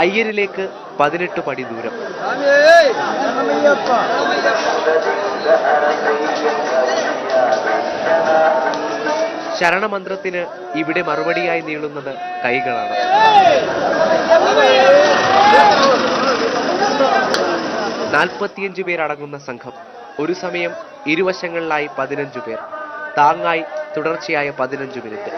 അയ്യരിലേക്ക് 18 പടി ദൂരം. ശരണമന്ത്രത്തിന് ഇവിടെ മറുപടിയായി നീളുന്നത് കൈകളാണ്. 45 പേരടങ്ങുന്ന സംഘം. ഒരു സമയം ഇരുവശങ്ങളിലായി 15 പേർ. താങ്ങായി തുടർച്ചയായ 15 മിനിറ്റ്.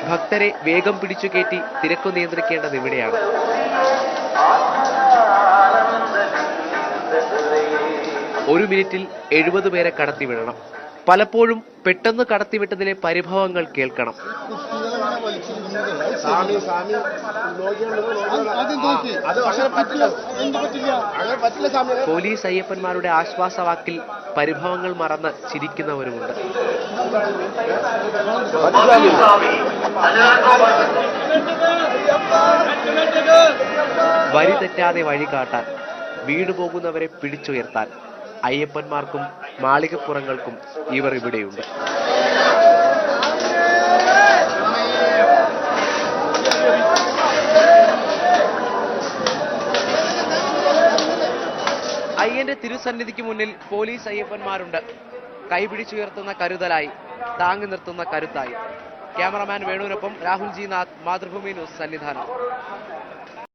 ഭക്തരെ വേഗം പിടിച്ചു കയറ്റി തിരക്കു നിയന്ത്രിക്കേണ്ടത് ഇവിടെയാണ്. ഒരു മിനിറ്റിൽ 70 പേരെ കടത്തിവിടണം. പലപ്പോഴും പെട്ടെന്ന് കടത്തിവിട്ടതിലെ പരിഭവങ്ങൾ കേൾക്കണം. പോലീസ് അയ്യപ്പന്മാരുടെ ആശ്വാസവാക്കിൽ പരിഭവങ്ങൾ മറന്ന് ചിരിക്കുന്നവരുമുണ്ട്. വരി തെറ്റാതെ വഴി കാട്ടാൻ, വീണു പോകുന്നവരെ പിടിച്ചുയർത്താൻ അയ്യപ്പന്മാർക്കും മാളികപ്പുറങ്ങൾക്കും ഇവർ ഇവിടെയുണ്ട്. അയ്യന്റെ തിരുസന്നിധിക്ക് മുന്നിൽ പോലീസ് അയ്യപ്പന്മാരുണ്ട്. കൈപിടിച്ചുയർത്തുന്ന കരുതലായി, താങ്ങി നിർത്തുന്ന കരുത്തായി. ക്യാമറമാൻ വേണുവിനൊപ്പം രാഹുൽ ജി നാഥ്, മാതൃഭൂമി ന്യൂസ്, സന്നിധാനം.